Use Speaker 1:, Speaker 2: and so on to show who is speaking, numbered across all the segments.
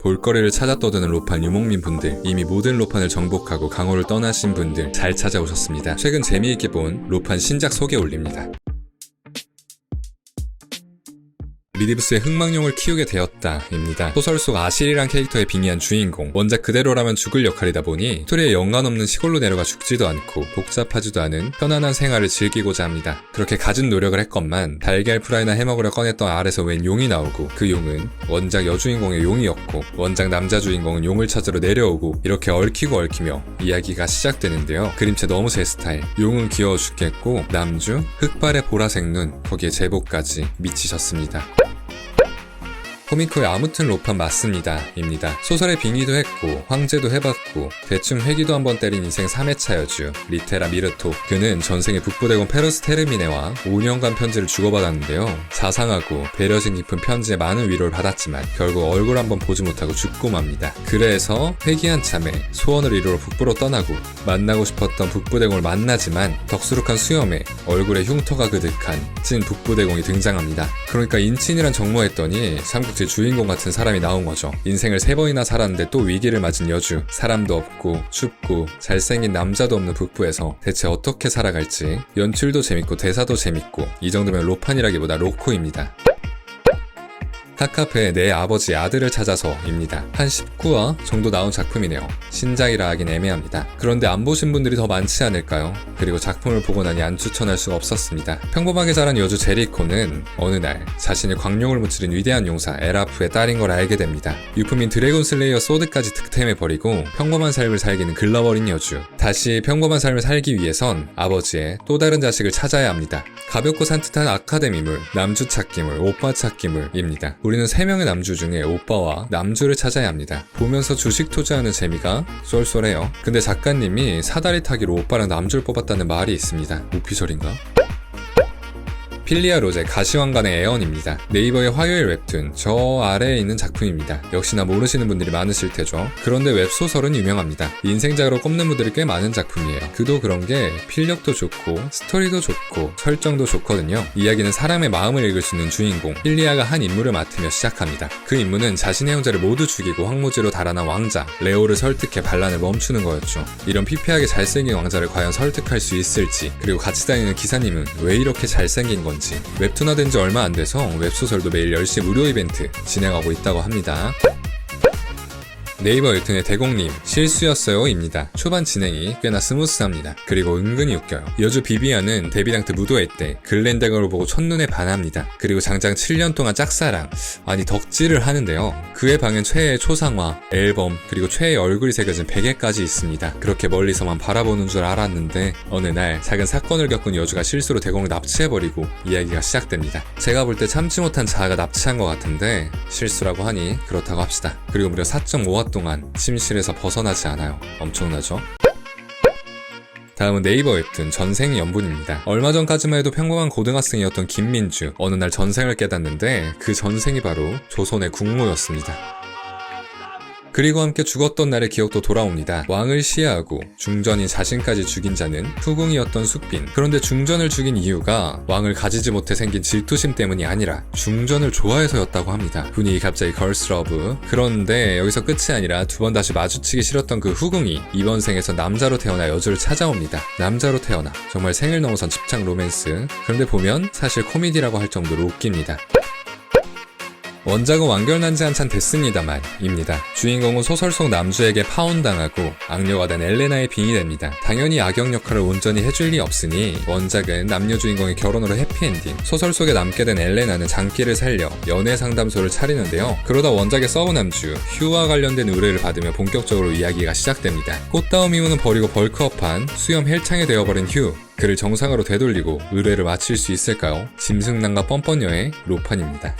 Speaker 1: 볼거리를 찾아 떠드는 로판 유목민 분들, 이미 모든 로판을 정복하고 강호를 떠나신 분들 잘 찾아오셨습니다. 최근 재미있게 본 로판 신작 소개 올립니다. 미디브스의 흑막룡을 키우게 되었다 입니다. 소설 속 아실이란 캐릭터에 빙의한 주인공, 원작 그대로라면 죽을 역할이다 보니 스토리에 연관 없는 시골로 내려가 죽지도 않고 복잡하지도 않은 편안한 생활을 즐기고자 합니다. 그렇게 갖은 노력을 했건만 달걀 프라이나 해먹으려 꺼냈던 알에서 웬 용이 나오고, 그 용은 원작 여주인공의 용이었고 원작 남자 주인공은 용을 찾으러 내려오고, 이렇게 얽히고 얽히며 이야기가 시작되는데요. 그림체 너무 제 스타일. 용은 귀여워 죽겠고 남주, 흑발의 보라색 눈, 거기에 제복까지 미치셨습니다. 코미코의 아무튼 로판 맞습니다 입니다. 소설에 빙의도 했고 황제도 해봤고 대충 회기도 한번 때린 인생 3회차 여주 리테라 미르토, 그는 전생에 북부대공 페르스 테르미네와 5년간 편지를 주고받았는데요. 자상하고 배려심 깊은 편지에 많은 위로를 받았지만 결국 얼굴 한번 보지 못하고 죽고 맙니다. 그래서 회기 한참에 소원을 이루러 북부로 떠나고 만나고 싶었던 북부대공을 만나지만 덕수룩한 수염에 얼굴에 흉터가 그득한 찐 북부대공이 등장합니다. 그러니까 인친이란 정모했더니 삼국지 주인공 같은 사람이 나온 거죠. 인생을 3번이나 살았는데 또 위기를 맞은 여주, 사람도 없고 춥고 잘생긴 남자도 없는 북부에서 대체 어떻게 살아갈지. 연출도 재밌고 대사도 재밌고 이 정도면 로판이라기보다 로코입니다. 타카페의 내 아버지 아들을 찾아서입니다. 한 19화 정도 나온 작품이네요. 신작이라 하긴 애매합니다. 그런데 안 보신 분들이 더 많지 않을까요? 그리고 작품을 보고 나니 안 추천할 수가 없었습니다. 평범하게 자란 여주 제리코는 어느 날 자신이 광룡을 무찌른 위대한 용사 에라프의 딸인 걸 알게 됩니다. 유품인 드래곤 슬레이어 소드까지 득템해버리고 평범한 삶을 살기는 글러버린 여주. 다시 평범한 삶을 살기 위해선 아버지의 또 다른 자식을 찾아야 합니다. 가볍고 산뜻한 아카데미물, 남주 찾기물, 오빠 찾기물입니다. 우리는 3명의 남주 중에 오빠와 남주를 찾아야 합니다. 보면서 주식 투자하는 재미가 쏠쏠해요. 근데 작가님이 사다리 타기로 오빠랑 남주를 뽑았다는 말이 있습니다. 오피셜인가? 필리아 로제 가시황간의 애언입니다. 네이버의 화요일 웹툰 저 아래에 있는 작품입니다. 역시나 모르시는 분들이 많으실 테죠. 그런데 웹소설은 유명합니다. 인생작으로 꼽는 분들이 꽤 많은 작품이에요. 그도 그런 게 필력도 좋고 스토리도 좋고 설정도 좋거든요. 이야기는 사람의 마음을 읽을 수 있는 주인공 필리아가 한 임무를 맡으며 시작합니다. 그 임무는 자신의 형제를 모두 죽이고 황무지로 달아난 왕자 레오를 설득해 반란을 멈추는 거였죠. 이런 피폐하게 잘생긴 왕자를 과연 설득할 수 있을지, 그리고 같이 다니는 기사님은 왜 이렇게 잘생긴 건지. 웹툰화된 지 얼마 안 돼서 웹소설도 매일 10시 무료 이벤트 진행하고 있다고 합니다. 네이버 웹툰의 대공님 실수였어요 입니다. 초반 진행이 꽤나 스무스합니다. 그리고 은근히 웃겨요. 여주 비비안은 데뷔당트 무도회 때 글렌덱을 보고 첫눈에 반합니다. 그리고 장장 7년 동안 짝사랑, 아니 덕질을 하는데요. 그의 방엔 최애의 초상화, 앨범, 그리고 최애의 얼굴이 새겨진 베개까지 있습니다. 그렇게 멀리서만 바라보는 줄 알았는데 어느 날 작은 사건을 겪은 여주가 실수로 대공을 납치해버리고 이야기가 시작됩니다. 제가 볼 때 참지 못한 자아가 납치한 것 같은데 실수라고 하니 그렇다고 합시다. 그리고 무려 4.5화 동안 침실에서 벗어나지 않아요. 엄청나죠? 다음은 네이버 웹툰 전생 연분입니다. 얼마 전까지만 해도 평범한 고등학생이었던 김민주, 어느 날 전생을 깨닫는데 그 전생이 바로 조선의 국모였습니다. 그리고 함께 죽었던 날의 기억도 돌아옵니다. 왕을 시해하고 중전인 자신까지 죽인 자는 후궁이었던 숙빈. 그런데 중전을 죽인 이유가 왕을 가지지 못해 생긴 질투심 때문이 아니라 중전을 좋아해서였다고 합니다. 분위기 갑자기 걸스러브. 그런데 여기서 끝이 아니라 두 번 다시 마주치기 싫었던 그 후궁이 이번 생에서 남자로 태어나 여주를 찾아옵니다. 남자로 태어나 정말 생을 넘어선 집착 로맨스. 그런데 보면 사실 코미디라고 할 정도로 웃깁니다. 원작은 완결난지 한참 됐습니다만 입니다. 주인공은 소설 속 남주에게 파혼당하고 악녀가 된 엘레나에 빙의됩니다. 당연히 악역 역할을 온전히 해줄 리 없으니 원작은 남녀 주인공의 결혼으로 해피엔딩, 소설 속에 남게 된 엘레나는 장기를 살려 연애 상담소를 차리는데요. 그러다 원작의 서브남주 휴와 관련된 의뢰를 받으며 본격적으로 이야기가 시작됩니다. 꽃다움 이유는 버리고 벌크업한 수염 헬창이 되어버린 휴, 그를 정상으로 되돌리고 의뢰를 마칠 수 있을까요? 짐승남과 뻔뻔녀의 로판입니다.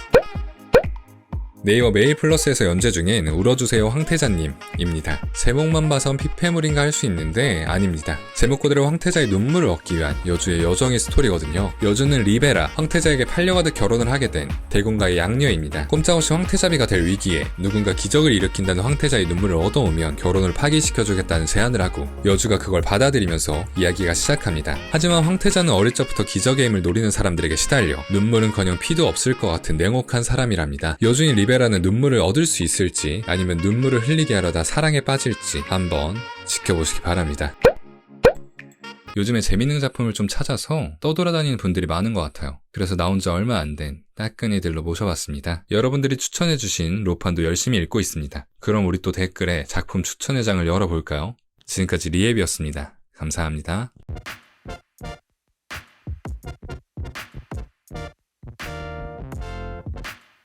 Speaker 1: 네이버 메일 플러스에서 연재 중인 울어주세요 황태자님입니다. 제목만 봐선 피폐물인가 할 수 있는데 아닙니다. 제목 그대로 황태자의 눈물을 얻기 위한 여주의 여정의 스토리거든요. 여주는 리베라, 황태자에게 팔려가듯 결혼을 하게 된 대군가의 양녀입니다. 꼼짝없이 황태자비가 될 위기에 누군가 기적을 일으킨다는 황태자의 눈물을 얻어오면 결혼을 파기시켜주겠다는 제안을 하고 여주가 그걸 받아들이면서 이야기가 시작합니다. 하지만 황태자는 어릴 적부터 기적의 힘을 노리는 사람들에게 시달려 눈물은커녕 피도 없을 것 같은 냉혹한 사람이랍니다. 여주인 리베라는 눈물을 얻을 수 있을지 아니면 눈물을 흘리게 하려다 사랑에 빠질지 한번 지켜보시기 바랍니다. 요즘에 재밌는 작품을 좀 찾아서 떠돌아다니는 분들이 많은 것 같아요. 그래서 나온 지 얼마 안 된 따끈이들로 모셔봤습니다. 여러분들이 추천해주신 로판도 열심히 읽고 있습니다. 그럼 우리 또 댓글에 작품 추천의 장을 열어볼까요? 지금까지 리앱이었습니다. 감사합니다.